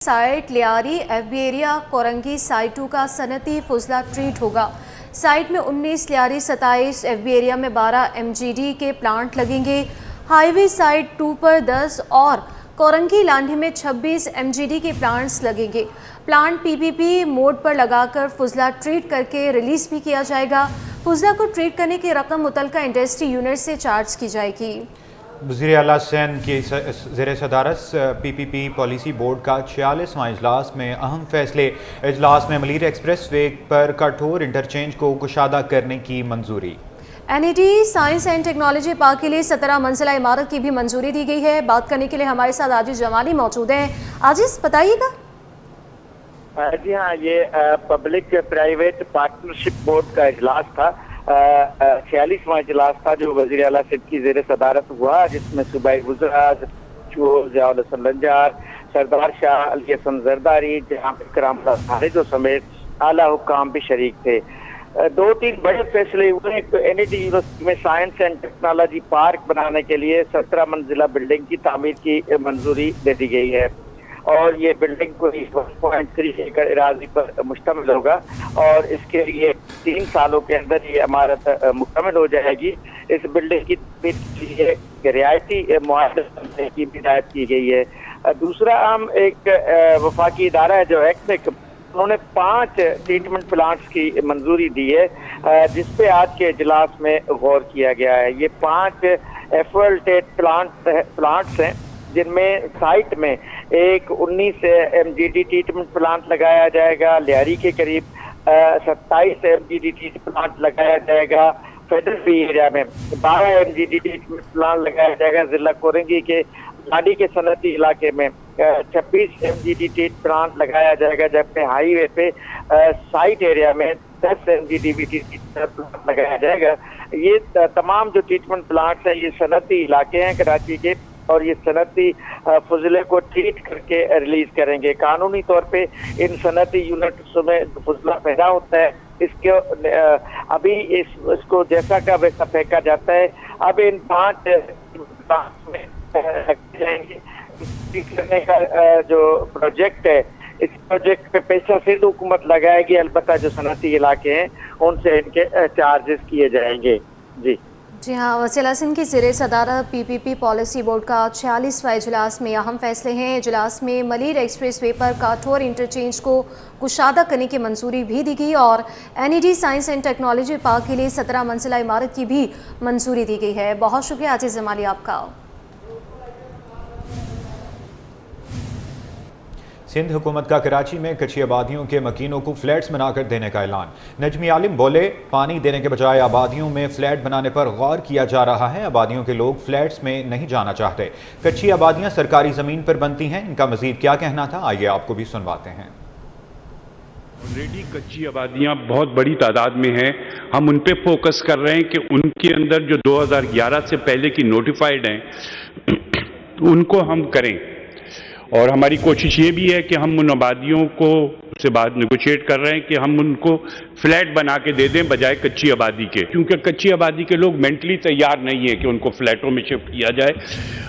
Site Lyari FB area Korangi site 2 का सनती फुजला treat होगा। Site में 19 लियारी 27 एफबी एरिया में 12 एमजीडी के प्लांट लगेंगे। हाईवे साइट 2 पर 10 और कोरंगी लांढी में 26 एमजीडी के प्लांट्स लगेंगे। प्लांट पीपीपी मोड पर लगाकर फुजला ट्रीट करके रिलीज भी किया जाएगा। फुजला को ट्रीट करने की रकम मुतलका इंडस्ट्री यूनिट से चार्ज की जाएगी। वज़ीर आला सिंध की ज़ेर सदारत पीपीपी पॉलिसी बोर्ड का 46वां इजलास में अहम फैसले। इजलास में मलीर एक्सप्रेस वे पर कठोर इंटरचेंज को कुशादा करने की मंजूरी। NED science and technology park के लिए 17 मंजिला इमारत की भी मंजूरी दी गई है। बात करने के लिए हमारे साथ आजिज जमाली मौजूद हैं। आजिज, बताइएगा। जी हाँ, ये पब्लिक प्राइवेट पार्टनरशिप बोर्ड का इजलास था। 46वां इजलास था जो वज़ीर आला सिंध की ज़ेर सदारत हुआ, जिसमें सूबाई वज़रा ज़ियाउल हसन लंजार, सरदार शाह अली हसन जरदारी, जहाँ इकराम खारिजो समेत आला हुक्काम भी शरीक थे। 2-3 बड़े फैसले हुए। एक तो एनईडी यूनिवर्सिटी में साइंस एंड टेक्नोलॉजी पार्क बनाने के लिए 17 मंजिला बिल्डिंग की तामीर की मंजूरी दे दी गई है और ये बिल्डिंग को 1.3 एकड़ इरादी पर मुश्तमिल होगा और इसके लिए 3 सालों के अंदर ये इमारत मुकम्मल हो जाएगी। इस बिल्डिंग की लिए रियायती मुआवजे की भी हिदायत की गई है। दूसरा अहम एक वफाकी इदारा है जो एक्समिक, उन्होंने 5 ट्रीटमेंट प्लांट्स की मंजूरी दी है, जिसपे आज के इजलास में गौर किया गया है। ये 5 एफल्टेट प्लांट्स हैं, जिनमें साइट में एक 19 एमजीडी ट्रीटमेंट प्लांट लगाया जाएगा। लियारी के करीब 27 एमजीडी ट्रीटमेंट प्लांट लगाया जाएगा। फेडरल एरिया में 12 एमजीडी ट्रीटमेंट प्लांट लगाया जाएगा। जिला कोरंगी के लाडी के सनती इलाके में 26 एमजीडी ट्रीटमेंट प्लांट लगाया जाएगा, जबकि हाईवे पे साइट एरिया में 10 एमजीडी प्लांट लगाया जाएगा। ये तमाम जो ट्रीटमेंट प्लांट्स हैं ये सनती इलाके हैं कराची के, और ये सनती फुजले को ट्रीट करके रिलीज करेंगे। कानूनी तौर पे इन सनती यूनिट्स में फुजला पैदा होता है, इसके अभी इसको जैसा का वैसा फेंका जाता है। अब इन 5 में जाएंगे करने का जो प्रोजेक्ट है, इस प्रोजेक्ट पे पैसा सिर्फ हुकूमत लगाएगी, अलबत्ता जो सनती इलाके हैं उनसे इनके चार्जेस किए जाएंगे। जी हाँ, वज़ीर आला सिंध की ज़ेर सदारत पीपीपी पॉलिसी बोर्ड का 46वां इजलास में अहम फैसले हैं। इजलास में मलीर एक्सप्रेस वे पर कठोर इंटरचेंज को कुशादा करने की मंजूरी भी दी गई और NED science and technology park के लिए 17 मंजिला इमारत की भी मंजूरी दी गई है। बहुत शुक्रिया आजिज जमाली आपका। सिंध हुकूमत का कराची में कच्ची आबादियों के मकीनों को फ्लैट्स बनाकर देने का ऐलान। नजमी आलिम बोले, पानी देने के बजाय आबादियों में फ्लैट बनाने पर गौर किया जा रहा है। आबादियों के लोग फ्लैट्स में नहीं जाना चाहते। कच्ची आबादियां सरकारी ज़मीन पर बनती हैं। इनका मजीद क्या कहना था, आइए आपको भी सुनवाते हैं। ऑलरेडी कच्ची आबादियां बहुत बड़ी तादाद में हैं। हम उन पे फोकस कर रहे हैं कि उनके अंदर जो 2011 से पहले की नोटिफाइड हैं उनको हम करें, और हमारी कोशिश ये भी है कि हम उन आबादियों को से बात नेगोशिएट कर रहे हैं कि हम उनको फ्लैट बना के दे दें बजाय कच्ची आबादी के, क्योंकि कच्ची आबादी के लोग मेंटली तैयार नहीं है कि उनको फ्लैटों में शिफ्ट किया जाए।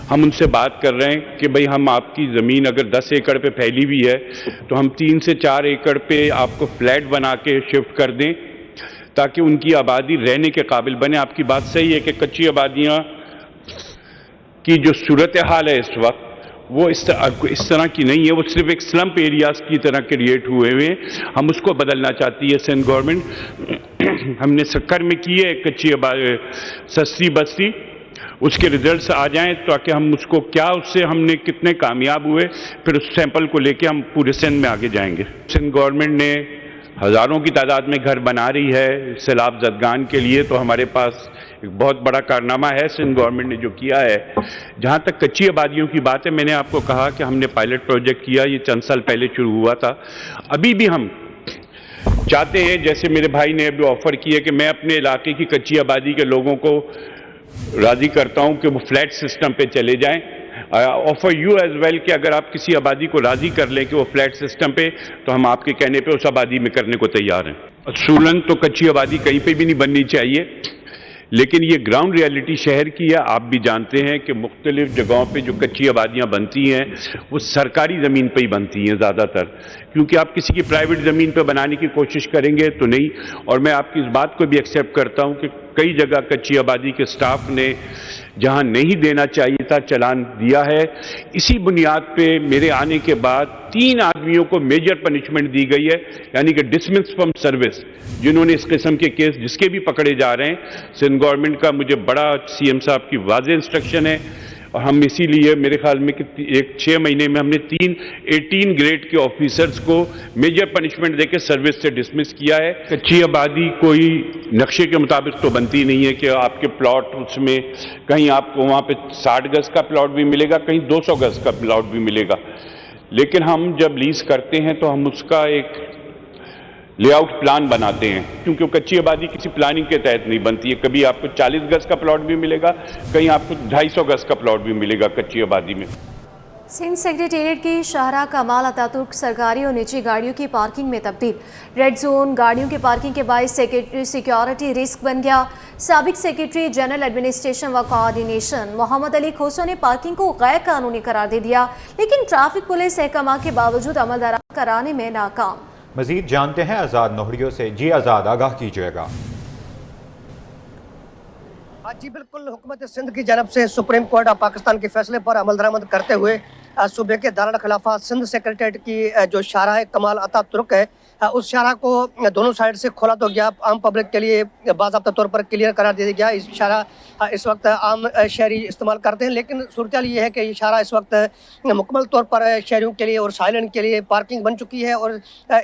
हम उनसे बात कर रहे हैं कि भाई हम आपकी ज़मीन अगर 10 एकड़ पे फैली हुई है तो हम 3 से 4 एकड़ पे आपको फ्लैट बना के शिफ्ट कर दें ताकि उनकी आबादी रहने के काबिल बने। आपकी बात सही है कि कच्ची आबादियाँ की जो सूरत हाल है इस वक्त वो इस तरह की नहीं है, वो सिर्फ एक स्लम्प एरियाज की तरह क्रिएट हुए हुए। हम उसको बदलना चाहती है सिंध गवर्नमेंट। हमने सक्कर में की है कच्ची सस्ती बस्ती, उसके रिजल्ट्स आ जाएं ताकि हम उसको उससे हमने कितने कामयाब हुए, फिर उस सैंपल को लेके हम पूरे सिंध में आगे जाएंगे। सिंध गवर्नमेंट ने हज़ारों की तादाद में घर बना रही है सैलाब ज़दगान के लिए, तो हमारे पास एक बहुत बड़ा कारनामा है सिंध गवर्नमेंट ने जो किया है। जहाँ तक कच्ची आबादियों की बात है, मैंने आपको कहा कि हमने पायलट प्रोजेक्ट किया, ये चंद साल पहले शुरू हुआ था। अभी भी हम चाहते हैं, जैसे मेरे भाई ने अभी ऑफर किया, कि मैं अपने इलाके की कच्ची आबादी के लोगों को राज़ी करता हूँ कि वो फ्लैट सिस्टम पे चले जाएं। ऑफर यू एज वेल कि अगर आप किसी आबादी को राज़ी कर लें कि वो फ्लैट सिस्टम पे, तो हम आपके कहने पे उस आबादी में करने को तैयार हैं। असूलन तो कच्ची आबादी कहीं पे भी नहीं बननी चाहिए, لیکن یہ گراؤنڈ ریالٹی شہر کی ہے. آپ بھی جانتے ہیں کہ مختلف جگہوں پہ جو کچی آبادیاں بنتی ہیں وہ سرکاری زمین پہ ہی بنتی ہیں زیادہ تر, کیونکہ آپ کسی کی پرائیویٹ زمین پہ بنانے کی کوشش کریں گے تو نہیں. اور میں آپ کی اس بات کو بھی ایکسیپٹ کرتا ہوں کہ کئی جگہ کچی آبادی کے سٹاف نے جہاں نہیں دینا چاہیے تھا چلان دیا ہے. اسی بنیاد پہ میرے آنے کے بعد 3 آدمیوں کو میجر پنشمنٹ دی گئی ہے, یعنی کہ ڈسمس فرام سروس, جنہوں نے اس قسم کے کیس جس کے بھی پکڑے جا رہے ہیں. سندھ گورنمنٹ کا مجھے بڑا سی ایم صاحب کی واضح انسٹرکشن ہے, اور ہم اسی لیے میرے خیال میں کہ 6 مہینے میں ہم نے 18 گریڈ کے آفیسرز کو میجر پنشمنٹ دے کے سروس سے ڈسمس کیا ہے. کچی آبادی کوئی نقشے کے مطابق تو بنتی نہیں ہے کہ آپ کے پلاٹ اس میں کہیں آپ کو وہاں پہ 60 گز کا پلاٹ بھی ملے گا, کہیں 200 گز کا پلاٹ بھی ملے گا. لیکن ہم جب لیز کرتے ہیں تو ہم اس کا ایک لے آؤٹ پلان بناتے ہیں, کیونکہ کچی آبادی کسی پلاننگ کے تحت نہیں بنتی ہے. کبھی آپ کو 40 گز کا پلاٹ بھی ملے گا, کہیں آپ کو 250 گز کا پلاٹ بھی ملے گا کچی آبادی میں. سندھ سیکریٹریٹ کی شاہراہ کمال اتاترک سرکاری اور نجی گاڑیوں کی پارکنگ میں تبدیل. ریڈ زون گاڑیوں کی پارکنگ کے باعث سیکیورٹی رسک بن گیا. سابق سیکریٹری جنرل ایڈمنسٹریشن و کوآرڈینیشن محمد علی کھوسو نے پارکنگ کو غیر قانونی قرار دے دیا, لیکن ٹریفک پولیس احکامات کے باوجود عمل درآمد کرانے میں ناکام. مزید جانتے ہیں آزاد نوہریوں سے. جی آزاد, آگاہ کیجیے گا. جی بالکل, حکومت سندھ کی جانب سے سپریم کورٹ آف پاکستان کے فیصلے پر عمل درآمد کرتے ہوئے صوبے کے دارالخلافہ سندھ سیکریٹریٹ کی جو شاہراہ کمال اتاترک ہے, اس شاہراہ کو دونوں سائڈ سے کھولا تو گیا, عام پبلک کے لیے باضابطہ طور پر کلیئر قرار دیا گیا. اس شاہراہ اس وقت عام شہری استعمال کرتے ہیں, لیکن صورتحال یہ ہے کہ یہ شاہراہ اس وقت مکمل طور پر شہریوں کے لیے اور سائلن کے لیے پارکنگ بن چکی ہے. اور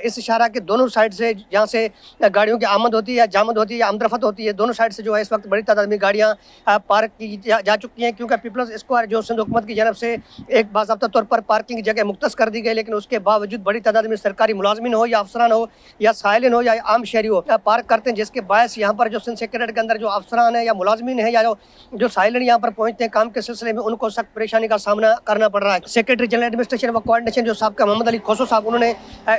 اس شاہراہ کے دونوں سائڈ سے جہاں سے گاڑیوں کی آمد ہوتی ہے یا جامد ہوتی ہے یا آمد رفت ہوتی ہے, دونوں سائڈ سے جو ہے اس وقت بڑی تعداد میں گاڑیاں پارک کی جا چکی ہیں, کیونکہ پیپلز اسکوائر جو سندھ حکومت کی جانب سے ایک باضابطہ طور پر پارکنگ جگہ مختص کر دی گئی, لیکن اس کے باوجود بڑی تعداد میں سرکاری ملازمین ہو یا افسران ہو یا سائلن ہو یا عام شہری ہو پارک کرتے ہیں, جس کے باعث یہاں پر جو سندھ سیکریٹریٹ کے اندر جو افسران ہیں یا ملازمین ہیں یا جو سائلن یہاں پر پہنچتے ہیں کام کے سلسلے میں, ان کو سخت پریشانی کا سامنا کرنا پڑ رہا ہے. سیکریٹری جنرل ایڈمنسٹریشن و کوآرڈینیشن جو سابقہ محمد علی کھوسو صاحب, انہوں نے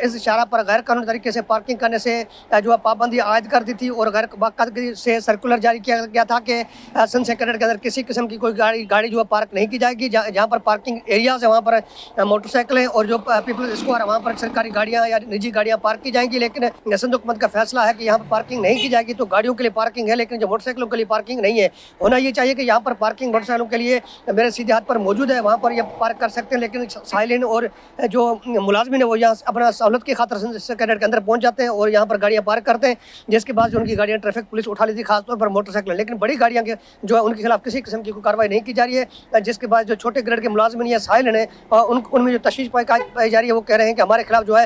اس شاہراہ پر غیر قانونی طریقے سے پارکنگ کرنے سے جو پابندی عائد کر دی تھی, اور غیر باقاعدگی سے سرکولر جاری کیا گیا تھا کہ سندھ سیکریٹریٹ کے اندر کسی قسم کی کوئی گاڑی جو ہے پارک نہیں کی جائے گی. جہاں پر پارکنگ ایریاز ہیں وہاں پر موٹر سائیکلیں اور جو پیپلز اسکوائر وہاں پر سرکاری گاڑیاں یا نجی گاڑیاں پارک کی جائیں گی. لیکن سندھ حکومت کا فیصلہ ہے کہ یہاں پر پارکنگ نہیں کی جائے گی, تو گاڑیوں کے لیے پارکنگ ہے لیکن جو موٹر سائیکلوں کے لیے پارکنگ نہیں ہے. ہونا یہ چاہیے کہ یہاں پر پارکنگ موٹر سائیکلوں کے لیے میرے سیدھے ہاتھ پر موجود ہے, وہاں پر یہ پارک کر سکتے ہیں, لیکن سائلن اور جو ملازمین ہیں وہ یہاں اپنا سہولت کی خاطر سندھ سیکریٹریٹ کے اندر پہنچ جاتے ہیں اور یہاں پر گاڑیاں پارک کرتے ہیں, جس کے بعد جو ان کی گاڑیاں ٹریفک پولیس اٹھا لیتی ہے, خاص طور پر موٹر سائیکل. لیکن بڑی گاڑیاں جو ہے ان کے خلاف کسی قسم کی کوئی کارروائی نہیں کی جا رہی ہے, جس کے بعد جو چھوٹے گریڈ کے ملازمین یا سائلن ہیں ان میں جو تشویش پائی جا رہی ہے, وہ کہہ رہے ہیں کہ ہمارے خلاف جو ہے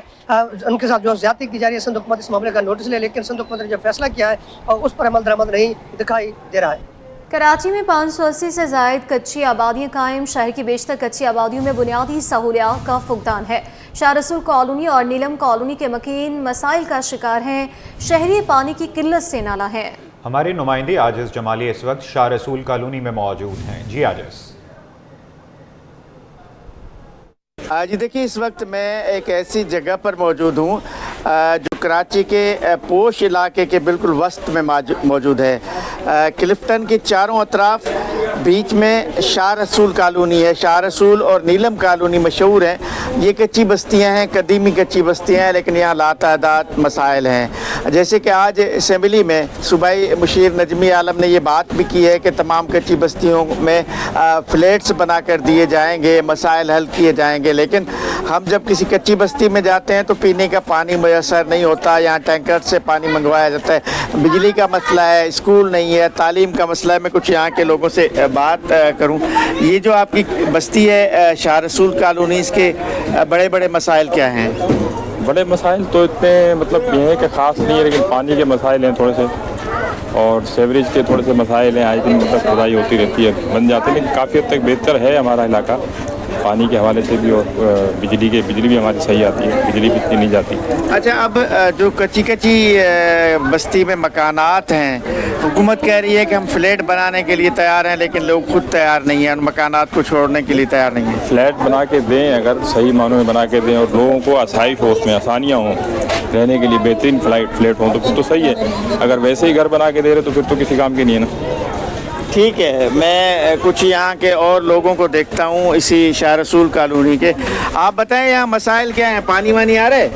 ان کے ساتھ جو زیادتی کی جا رہی ہے. سندھ حکومت اس معاملے کا نوٹس لے, لیکن سندھ حکومت نے جو فیصلہ کیا ہے اور اس پر عمل درآمد نہیں دکھائی دے رہا ہے. کراچی میں 580 سے زائد کچی آبادیاں قائم. شہر کی بیشتر کچی آبادیوں میں بنیادی سہولیات کا فقدان ہے. شاہ رسول کالونی اور نیلم کالونی کے مکین مسائل کا شکار ہیں. شہری پانی کی قلت سے نالہ ہیں. ہمارے نمائندے عاجز جمالی اس وقت شاہ رسول کالونی میں موجود ہیں. جی عاجز. جی دیکھیے, اس وقت میں ایک ایسی جگہ پر موجود ہوں جو کراچی کے پوش علاقے کے بالکل وسط میں موجود ہے. کلفٹن کے چاروں اطراف بیچ میں شاہ رسول کالونی ہے. شاہ رسول اور نیلم کالونی مشہور ہیں. یہ کچی بستیاں ہیں, قدیمی کچی بستیاں ہیں, لیکن یہاں لاتعداد مسائل ہیں. جیسے کہ آج اسمبلی میں صوبائی مشیر نجمی عالم نے یہ بات بھی کی ہے کہ تمام کچی بستیوں میں فلیٹس بنا کر دیے جائیں گے, مسائل حل کیے جائیں گے. لیکن ہم جب کسی کچی بستی میں جاتے ہیں تو پینے کا پانی میسر نہیں ہوتا, یہاں ٹینکر سے پانی منگوایا جاتا ہے. بجلی کا مسئلہ ہے, اسکول نہیں ہے, تعلیم کا مسئلہ ہے. میں کچھ یہاں کے لوگوں سے بات کروں. یہ جو آپ کی بستی ہے شاہ رسول کالونی, اس کے بڑے بڑے مسائل کیا ہیں؟ بڑے مسائل تو اتنے مطلب یہ ہے کہ خاص نہیں ہے, لیکن پانی کے مسائل ہیں تھوڑے سے, اور سیوریج کے تھوڑے سے مسائل ہیں. آج دن مطلب کھدائی ہوتی رہتی ہے, بن جاتے ہیں, لیکن کافی حد تک بہتر ہے ہمارا علاقہ پانی کے حوالے سے بھی, اور بجلی بھی ہماری صحیح آتی ہے, بجلی بھی اتنی نہیں جاتی. اچھا, اب جو کچی بستی میں مکانات ہیں, حکومت کہہ رہی ہے کہ ہم فلیٹ بنانے کے لیے تیار ہیں, لیکن لوگ خود تیار نہیں ہیں, ان مکانات کو چھوڑنے کے لیے تیار نہیں ہیں. فلیٹ بنا کے دیں, اگر صحیح معنوں میں بنا کے دیں اور لوگوں کو آسائش ہو, اس میں آسانیاں ہوں, رہنے کے لیے بہترین فلیٹ ہوں تو پھر تو صحیح ہے. اگر ویسے ہی گھر بنا کے دے رہے تو پھر تو کسی کام کے نہیں ہے نا. ٹھیک ہے، میں کچھ یہاں کے اور لوگوں کو دیکھتا ہوں اسی شاہ رسول کالونی کے. آپ بتائیں یہاں مسائل کیا ہیں؟ پانی وانی آ رہا ہے؟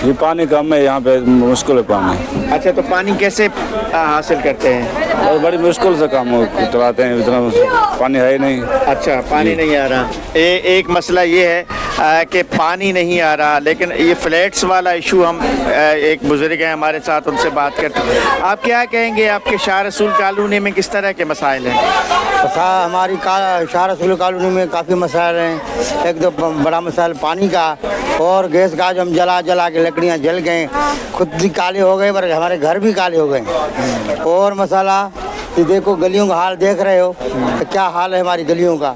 یہ پانی کم ہے یہاں پہ، مشکل ہے پانی. اچھا، تو پانی کیسے حاصل کرتے ہیں؟ اور بڑی مشکل سے کام چلاتے ہیں، اتنا پانی ہے ہی نہیں. اچھا، پانی نہیں آ رہا. ایک مسئلہ یہ ہے کہ پانی نہیں آ رہا، لیکن یہ فلیٹس والا ایشو ہم ایک بزرگ ہیں ہمارے ساتھ، ان سے بات کرتے ہیں. آپ کیا کہیں گے، آپ کے شاہ رسول کالونی میں کس طرح کے مسائل ہیں؟ ہماری شاہ رسول کالونی میں کافی مسائل ہیں. ایک تو بڑا مسائل پانی کا اور گیس کا، جو ہم جلا کے لکڑیاں جل گئے، خود بھی کالے ہو گئے پر ہمارے گھر بھی کالے ہو گئے. اور مسئلہ یہ دیکھو گلیوں کا حال دیکھ رہے ہو کیا حال ہے ہماری گلیوں کا.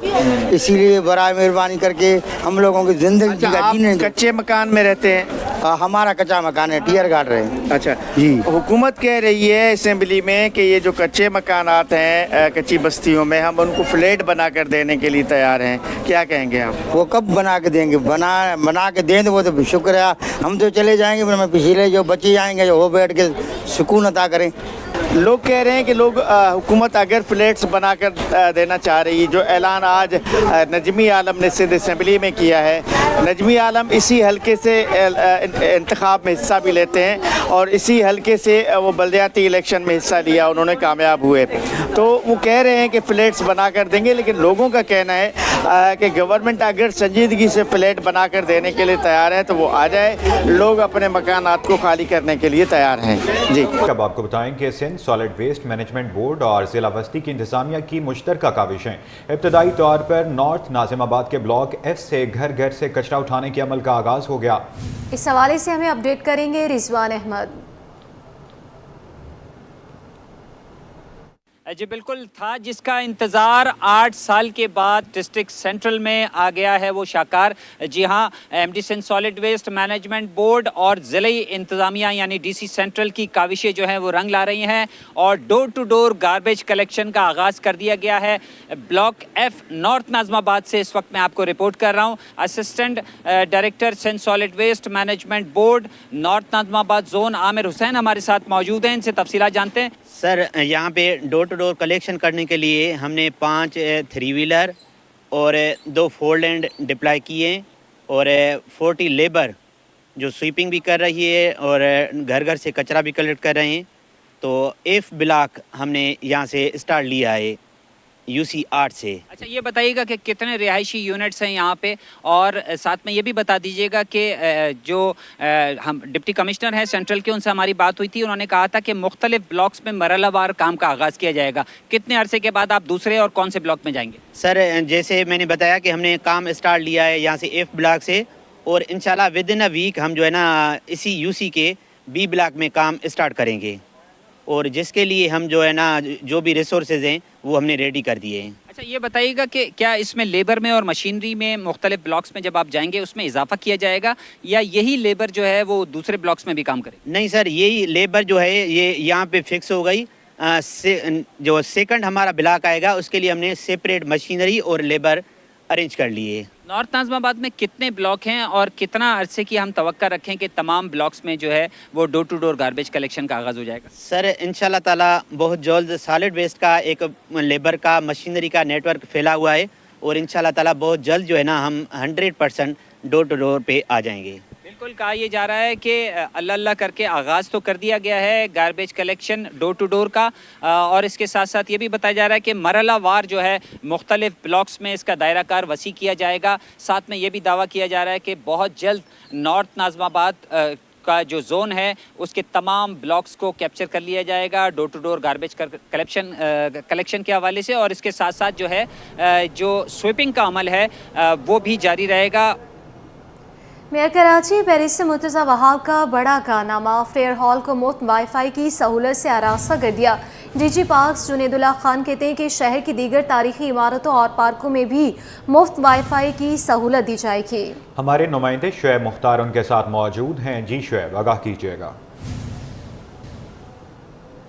اسی لیے برائے مہربانی کر کے ہم لوگوں کی زندگی کا جینے. کچے مکان میں رہتے ہیں؟ ہمارا کچا مکان ہے، ٹیئر گارڈ رہے. اچھا جی. حکومت کہہ رہی ہے اسمبلی میں کہ یہ جو کچے مکانات ہیں کچی بستیوں میں، ہم ان کو فلیٹ بنا کر دینے کے لیے تیار ہیں. کیا کہیں گے آپ؟ وہ کب بنا کے دیں گے؟ بنا کے دیں تو وہ تو شکریہ، ہم تو چلے جائیں گے، ہمیں پچھلے جو بچے جائیں گے جو وہ بیٹھ کے سکون عطا کریں. لوگ کہہ رہے ہیں کہ حکومت اگر فلیٹس بنا کر دینا چاہ رہی، جو اعلان آج نجمی عالم نے سندھ اسمبلی میں کیا ہے. نجمی عالم اسی حلقے سے انتخاب میں حصہ بھی لیتے ہیں اور اسی حلقے سے وہ بلدیاتی الیکشن میں حصہ لیا، انہوں نے کامیاب ہوئے. تو وہ کہہ رہے ہیں کہ فلیٹس بنا کر دیں گے، لیکن لوگوں کا کہنا ہے کہ گورنمنٹ اگر سنجیدگی سے فلیٹ بنا کر دینے کے لیے تیار ہے تو وہ آ جائے. لوگ اپنے مکانات کو خالی کرنے کے لیے تیار ہیں. جی. اب آپ کو بتائیں کہ Sindh solid waste management board اور ضلع بستی کی انتظامیہ کی مشترکہ کاوشیں. ابتدائی طور پر نارتھ ناظم آباد کے بلاک ایف سے گھر گھر سے کچرا اٹھانے کے عمل کا آغاز ہو گیا. اس حوالے سے ہمیں اپڈیٹ کریں گے رضوان احمد. جی بالکل تھا، جس کا انتظار 8 سال کے بعد ڈسٹرکٹ سینٹرل میں آ گیا ہے وہ شاہکار. جی ہاں، M D Sindh solid waste management board اور ضلعی انتظامیہ یعنی ڈی سی سینٹرل کی کاوشیں جو ہیں وہ رنگ لا رہی ہیں اور ڈور ٹو ڈور گاربیج کلیکشن کا آغاز کر دیا گیا ہے. بلاک ایف نارتھ ناظم آباد سے اس وقت میں آپ کو رپورٹ کر رہا ہوں. Assistant director Sindh solid waste management board north Nazimabad zone عامر حسین ہمارے ساتھ موجود ہیں، ان سے تفصیلات جانتے ہیں. سر، یہاں پہ ڈور ٹو ڈور کلیکشن کرنے کے لیے ہم نے 5 3 ویلر اور 2 4 لینڈ ڈپلائی کیے اور 40 لیبر جو سویپنگ بھی کر رہی ہے اور گھر گھر سے کچرا بھی کلیکٹ کر رہے ہیں. تو ایف بلاک ہم نے یہاں سے اسٹارٹ لیا ہے یو سی 8 سے. اچھا، یہ بتائیے گا کہ کتنے رہائشی یونٹس ہیں یہاں پہ، اور ساتھ میں یہ بھی بتا دیجیے گا کہ جو ہم ڈپٹی کمشنر ہیں سینٹرل کے، ان سے ہماری بات ہوئی تھی، انہوں نے کہا تھا کہ مختلف بلاکس میں مرحلہ وار کام کا آغاز کیا جائے گا. کتنے عرصے کے بعد آپ دوسرے اور کون سے بلاک میں جائیں گے؟ سر، جیسے میں نے بتایا کہ ہم نے کام اسٹارٹ لیا ہے یہاں سے ایف بلاک سے، اور انشاءاللہ ود ان اے ویک ہم جو ہے نا اسی یو سی کے بی بلاک میں کام اسٹارٹ کریں گے، اور جس کے لیے ہم جو ہے نا جو بھی ریسورسز ہیں وہ ہم نے ریڈی کر دیے ہیں. اچھا، یہ بتائیے گا کہ کیا اس میں لیبر میں اور مشینری میں مختلف بلاکس میں جب آپ جائیں گے اس میں اضافہ کیا جائے گا، یا یہی لیبر جو ہے وہ دوسرے بلاکس میں بھی کام کرے؟ نہیں سر، یہی لیبر جو ہے یہ یہاں پہ فکس ہو گئی. جو سیکنڈ ہمارا بلاک آئے گا اس کے لیے ہم نے سیپریٹ مشینری اور لیبر ارینج کر لیے. نارتھ ناظم آباد میں کتنے بلاک ہیں اور کتنا عرصے کی ہم توقع رکھیں کہ تمام بلاکس میں جو ہے وہ ڈور ٹو ڈور گاربیج کلیکشن کا آغاز ہو جائے گا؟ سر، انشاءاللہ تعالی بہت جلد سالڈ ویسٹ کا ایک لیبر کا مشینری کا نیٹ ورک پھیلا ہوا ہے، اور انشاءاللہ تعالی بہت جلد جو ہے نا ہم 100% ڈور ٹو ڈور پہ آ جائیں گے. بالکل کہا یہ جا رہا ہے کہ اللہ کر کے آغاز تو کر دیا گیا ہے garbage collection door to door کا، اور اس کے ساتھ ساتھ یہ بھی بتایا جا رہا ہے کہ مرحلہ وار جو ہے مختلف بلاکس میں اس کا دائرہ کار وسیع کیا جائے گا. ساتھ میں یہ بھی دعویٰ کیا جا رہا ہے کہ بہت جلد نارتھ ناظم آباد کا جو زون ہے اس کے تمام بلاکس کو کیپچر کر لیا جائے گا ڈور ٹو ڈور گاربیج کلیکشن کے حوالے سے، اور اس کے ساتھ ساتھ جو ہے جو سویپنگ کا عمل ہے وہ بھی جاری رہے گا. میئر کراچی پیرس سے مرتضی وہاب کا بڑا کارنامہ، فیئر ہال کو مفت وائی فائی کی سہولت سے آراستہ کر دیا. ڈی جی پارکس جنید اللہ خان کہتے ہیں کہ شہر کی دیگر تاریخی عمارتوں اور پارکوں میں بھی مفت وائی فائی کی سہولت دی جائے گی. ہمارے نمائندے شعیب مختار ان کے ساتھ موجود ہیں. جی شعیب، آگاہ کیجیے گا.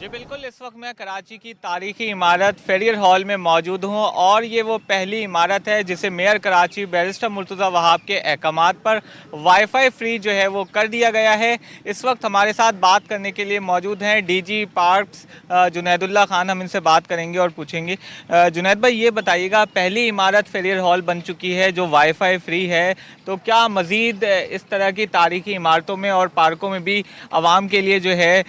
जी बिल्कुल, इस वक्त मैं कराची की तारीखी इमारत फेरियर हॉल में मौजूद हूँ और ये वो पहली इमारत है जिसे मेयर कराची बैरिस्टर मुर्तज़ा वहाब के अहकामात पर वाईफाई फ्री जो है वो कर दिया गया है। इस वक्त हमारे साथ बात करने के लिए मौजूद हैं डीजी पार्क्स जुनैदुल्लाह खान। हम इनसे बात करेंगे और पूछेंगे। जुनैद भाई, ये बताइएगा, पहली इमारत फेरियर हॉल बन चुकी है जो वाईफाई फ्री है, तो क्या मज़ीद इस तरह की तारीखी इमारतों में और पार्कों में भी आवाम के लिए जो है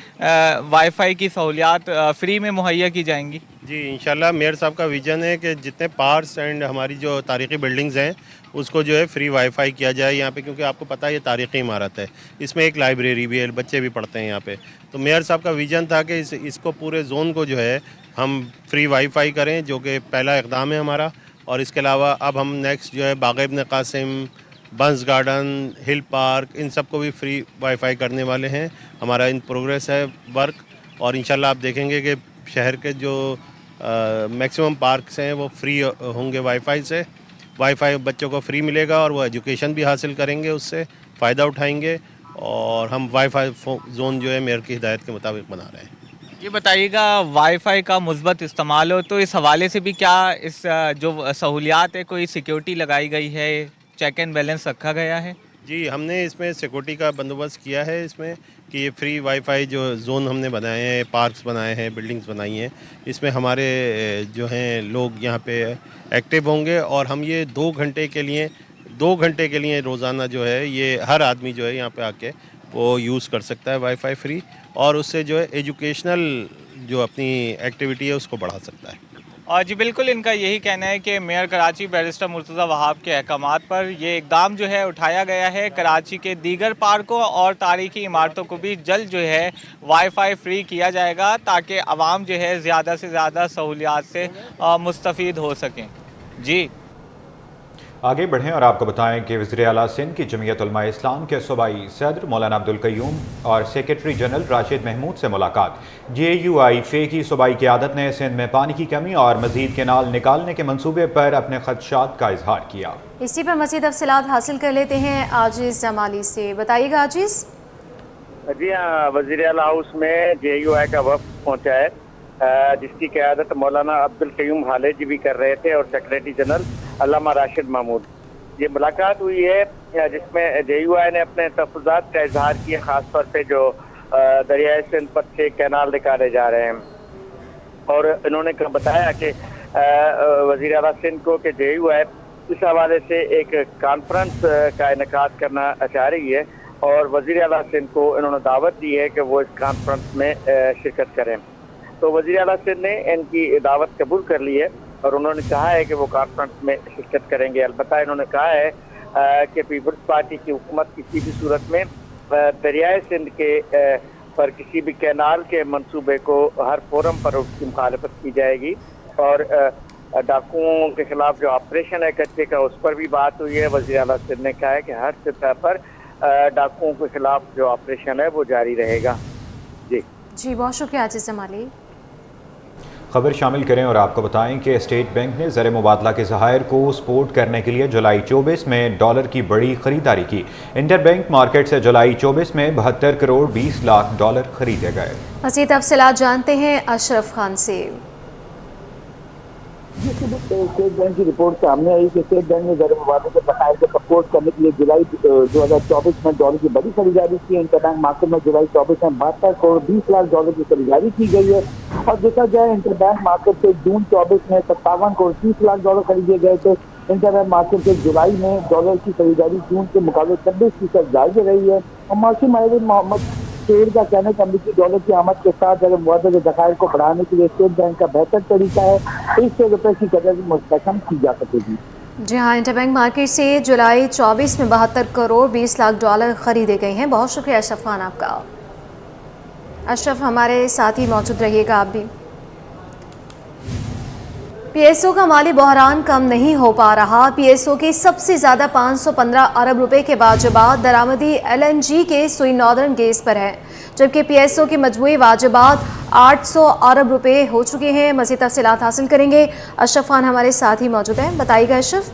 वाईफाई की सहूलियात फ्री में मुहैया की जाएंगी? जी इंशाल्लाह मेयर साहब का विज़न है कि जितने पार्क्स एंड हमारी जो तारीख़ी बिल्डिंग्स हैं उसको जो है फ्री वाईफाई किया जाए यहाँ पे, क्योंकि आपको पता है ये तारीख़ी इमारत है, इसमें एक लाइब्रेरी भी है, बच्चे भी पढ़ते हैं यहाँ पे। तो मेयर साहब का विज़न था कि इसको पूरे जोन को जो है हम फ्री वाईफाई करें, जो कि पहला इक़दाम है हमारा। और इसके अलावा अब हम नेक्स्ट जो है बाग़ इब्न क़ासिम, बंस गार्डन, हिल पार्क, इन सब को भी फ्री वाईफाई करने वाले हैं। हमारा इन प्रोग्रेस है वर्क, और इंशाल्लाह आप देखेंगे कि शहर के जो मैक्सिमम पार्क्स हैं वो फ्री होंगे वाईफाई से। वाईफाई बच्चों को फ्री मिलेगा और वो एजुकेशन भी हासिल करेंगे, उससे फ़ायदा उठाएंगे। और हम वाईफाई जोन जो है मेयर की हिदायत के मुताबिक बना रहे हैं। ये बताइएगा, वाईफाई का मुस्बत इस्तेमाल हो तो इस हवाले से भी क्या इस जो सहूलियात है कोई सिक्योरिटी लगाई गई है, चेक एंड बैलेंस रखा गया है? जी हमने इसमें सिक्योरिटी का बंदोबस्त किया है इसमें कि ये फ्री वाईफाई जो जोन हमने बनाए हैं, पार्क्स बनाए हैं, बिल्डिंग्स बनाई हैं, इसमें हमारे जो हैं लोग यहाँ पे एक्टिव होंगे। और हम ये 2 घंटे के लिए रोज़ाना जो है ये हर आदमी जो है यहाँ पे आके वो यूज़ कर सकता है वाईफाई फ्री, और उससे जो है एजुकेशनल जो अपनी एक्टिविटी है उसको बढ़ा सकता है। और जी बिल्कुल, इनका यही कहना है कि मेयर कराची बैरिस्टर मुर्तज़ा वहाब के अहकामात पर ये इक़दाम जो है उठाया गया है। कराची के दीगर पार्कों और तारीखी इमारतों को भी जल्द जो है वाईफाई फ्री किया जाएगा ताकि आवाम जो है ज़्यादा से ज़्यादा सहूलियात से मुस्तफ़ीद हो सकें। जी आगे बढ़ें और आपको बताएं कि वज़ीर आला सिंध की जमीयत उलमा इस्लाम के सूबाई सदर मौलाना अब्दुल क़य्यूम और सेक्रेटरी जनरल राशिद महमूद से मुलाकात। JUI फे की सूबाई क़यादत ने सिंध में पानी की कमी और मज़ीद केनाल निकालने के मंसूबे पर अपने खदशात का इजहार किया। इसी पर मज़ीद तफसीलात हासिल कर लेते हैं आजिज़ जमाली से। बताइएगा आजिज़। जी हाँ, वज़ीर आला हाउस में JUI का वफ़द पहुँचा है जिसकी क़यादत मौलाना अब्दुल क़य्यूम हालेजी भी कर रहे थे और सेक्रेटरी जनरल अल्लामा राशिद महमूद। ये मुलाकात हुई है जिसमें JUI ने अपने तहफ़्फ़ुज़ात का इजहार किया, ख़ास तौर पे जो दरियाए सिंध पर 6 कैनाल निकाले जा रहे हैं। और इन्होंने बताया कि वज़ीर आला सिंध को कि JUI इस हवाले से एक कॉन्फ्रेंस का इनेकाद करना चाह रही है और वज़ीर आला सिंध को इन्होंने दावत दी है कि वो इस कॉन्फ्रेंस में शिरकत करें। तो वज़ीर आला सिंध ने इनकी दावत कबूल कर ली है और उन्होंने कहा है कि वो कॉन्फ्रेंस में शिरकत करेंगे। अलबत्ता इन्होंने कहा है कि पीपल्स पार्टी की हुकूमत किसी भी सूरत में दरियाए सिंध के पर किसी भी कैनाल के मंसूबे को हर फोरम पर उसकी मुखालफत की जाएगी। और डाकुओं के खिलाफ जो ऑपरेशन है कच्चे का, उस पर भी बात हुई है। वज़ीर आला सिंध ने कहा है कि हर सतह पर डाकुओं के खिलाफ जो ऑपरेशन है वो जारी रहेगा। जी बहुत शुक्रिया आजिज़ जमाली। खबर शामिल करें और आपको बताएं कि स्टेट बैंक ने ज़र मुबादला के ज़खायर को सपोर्ट करने के लिए जुलाई 24 में डॉलर की बड़ी खरीदारी की। इंटर बैंक मार्केट से जुलाई 24 में 72 करोड़ 20 लाख डॉलर खरीदे गए। मज़ीद तफसीलात जानते हैं अशरफ खान से। स्टेट बैंक की रिपोर्ट सामने आई कि स्टेट बैंक ने ज़र मुबादले के बकाये को सपोर्ट करने के लिए जुलाई 2024 में डॉलर की बड़ी खरीदारी की। इंटरबैंक मार्केट में जुलाई 24 में 72 करोड़ 20 लाख डॉलर की खरीदारी की गई है। और देखा जाए इंटरबैंक मार्केट से जून 24 में 57 करोड़ 30 लाख डॉलर खरीदे गए थे। इंटरबैंक मार्केट से जुलाई में डॉलर की खरीदारी जून के मुकाबले 26% ज्यादा रही है। और मौसम माहिर मोहम्मद शेर का कहना है कि अमरीकी डॉलर की आमद के साथ ज़र मुबादले के ज़खायर को बढ़ाने के लिए स्टेट बैंक का बेहतर तरीका है, इससे रुपये की कदर मुस्तकम की जा सकेगी। जी हाँ, इंटरबैंक मार्केट से जुलाई 24 में 72 करोड़ 20 लाख डॉलर खरीदे गए हैं। बहुत शुक्रिया अशरफ खान आपका। अशरफ हमारे साथ ही मौजूद रहिएगा आप भी। PSO का माली बहरान कम नहीं हो पा रहा। PSO की सबसे ज़्यादा 515 अरब रुपए के वाजिबात दरामदी LNG के सुई नॉर्दर्न गेस पर है, जबकि PSO के मजमूई वाजिबात 800 अरब रुपए हो चुके हैं। मज़ीद तफसीलात हासिल करेंगे। अशरफ खान हमारे साथ ही मौजूद हैं। बताइएगा अशरफ।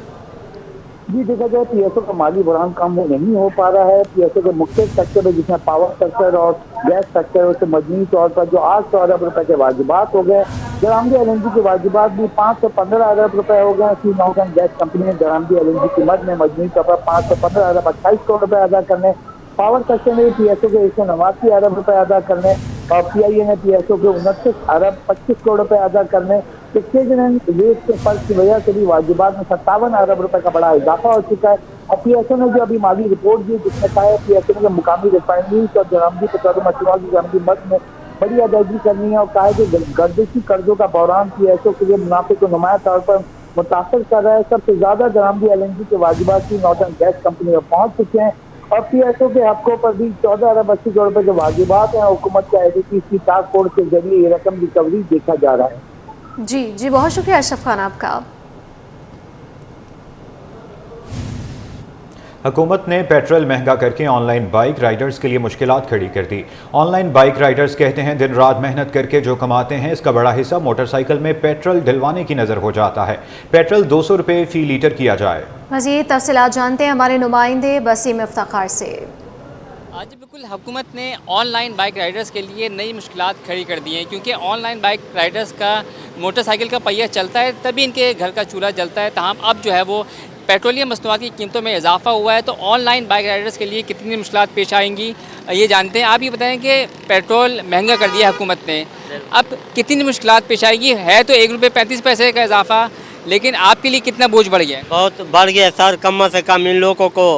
जी देखा जाए पीएसओ का माली बुरहान काम वो नहीं हो पा रहा है। पीएसओ के मुख्य सेक्टर में जिसमें पावर सेक्टर और गैस सेक्टर है, उससे मजमूई तौर पर जो 800 अरब रुपए के वाजिबात हो गए। दरामदी एलएनजी के वाजिबात भी 515 अरब रुपए हो गए। सी नॉर्दर्न गैस कंपनी ने दरामदी एलएनजी की मद में मजमूई तौर पर 515 अरब 28 करोड़ रुपए अदा करने, पावर सेक्टर में पीएसओ के 189 अरब रुपए अदा करने और पीआईए ने पीएसओ के 29 अरब 25 करोड़ रुपए अदा करने। एक्सचेंज एंड रेट के फर्क की वजह से भी वाजिबात में 57 अरब रुपए का बड़ा इजाफा हो चुका है। और पीएसओ ने जो अभी माली रिपोर्ट दी जिसमें कहा है पीएसओ ने मुकामी रिफाइनरीज और दरामदी पेट्रोलियम मशीनों की दरामदी मद में बड़ी अदायगी करनी है और कहा है कि गर्दिशी कर्जों का बहरान पीएसओ के लिए मुनाफे को नुमाया तौर पर मुतासर कर रहा है। सबसे ज्यादा दरामदी एलएनजी के वाजिबात की नॉर्दर्न गैस कंपनी में पहुंच चुके हैं और पीएसओ के हकों पर भी 14 अरब 80 करोड़ रुपए के वाजिबात हैं। हुकूमत का एडीपी की टास्क फोर्स के जरिए ये रकम रिकवरी देखा जा रहा है। जी बहुत शुक्रिया अशरफ खान आपका। हुकूमत ने पेट्रोल महंगा करके ऑनलाइन बाइक राइडर्स के लिए मुश्किलात खड़ी कर दी। ऑनलाइन बाइक राइडर्स कहते हैं दिन रात मेहनत करके जो कमाते हैं इसका बड़ा हिस्सा मोटरसाइकिल में पेट्रोल डलवाने की नज़र हो जाता है। पेट्रोल 200 रुपये फ़ी लीटर किया जाए। मज़ीद तफसीलात जानते हैं हमारे नुमाइंदे बसीम इफ्ताखार से। आज बिल्कुल हुकूमत ने ऑनलाइन बाइक राइडर्स के लिए नई मुश्किलात खड़ी कर दी हैं, क्योंकि ऑनलाइन बाइक राइडर्स का मोटरसाइकिल का पहिया चलता है तभी इनके घर का चूल्हा जलता है। तमाम अब जो है वो पेट्रोलियम मसनूआत की कीमतों में इजाफा हुआ है, तो ऑनलाइन बाइक राइडर्स के लिए कितनी मुश्किलात पेश आएंगी ये जानते हैं। आप ये बताएं कि पेट्रोल महंगा कर दिया हुकूमत ने, अब कितनी मुश्किलात पेश आएगी? है तो 1 रुपये 35 पैसे का इजाफा, लेकिन आपके लिए कितना बोझ बढ़ गया? बहुत बढ़ गया सर। कम से कम इन लोगों को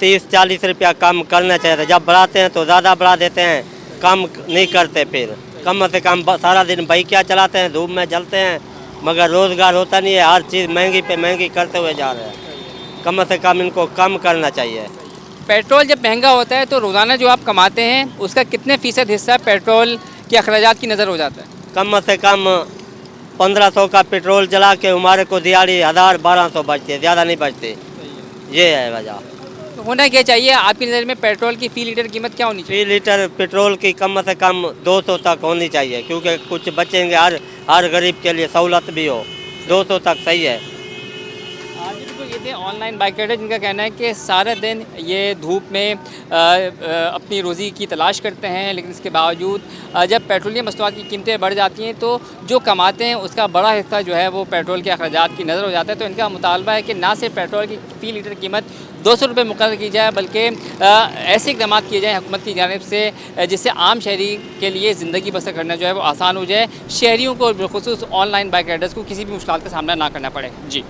30-40 रुपया कम करना चाहिए था। जब बढ़ाते हैं तो ज़्यादा बढ़ा देते हैं, कम नहीं करते। फिर कम से कम सारा दिन बाइकियाँ चलाते हैं, धूप में जलते हैं, मगर रोज़गार होता नहीं है। हर चीज़ महंगी पे महंगी करते हुए जा रहे हैं। कम से कम इनको कम करना चाहिए। पेट्रोल जब महंगा होता है तो रोज़ाना जो आप कमाते हैं उसका कितने फ़ीसद हिस्सा पेट्रोल के अखराजात की नज़र हो जाता है? कम से कम 1500 का पेट्रोल जला के हमारे को दिहाड़ी 1000-1200 बचती है, ज़्यादा नहीं बचती। ये है वजह। तो होना क्या चाहिए आपकी नज़र में? पेट्रोल की फ़ी लीटर कीमत क्या होनी चाहिए? फ़ी लीटर पेट्रोल की कम से कम 200 तक होनी चाहिए, क्योंकि कुछ बचेंगे, हर गरीब के लिए सहूलत भी हो। 200 तक सही है। ये थे ऑनलाइन बाइक राइडर जिनका कहना है कि सारा दिन ये धूप में अपनी रोज़ी की तलाश करते हैं, लेकिन इसके बावजूद जब पेट्रोलियम मसनूआत की कीमतें बढ़ जाती हैं तो जो कमाते हैं उसका बड़ा हिस्सा जो है वो पेट्रोल के अखराजात की नज़र हो जाता है। तो इनका मुतालबा है कि ना सिर्फ पेट्रोल की फ़ी लीटर कीमत 200 रुपये मुकर्रर की जाए, बल्कि ऐसे इक़दाम किए जाएँ हुकूमत की जानिब से जिससे आम शहरी के लिए ज़िंदगी बसर करना जो है वो आसान हो जाए, शहरियों को बिलखुसूस ऑनलाइन बाइक राइडर्स को किसी भी मुश्किल का सामना ना करना पड़े। जी।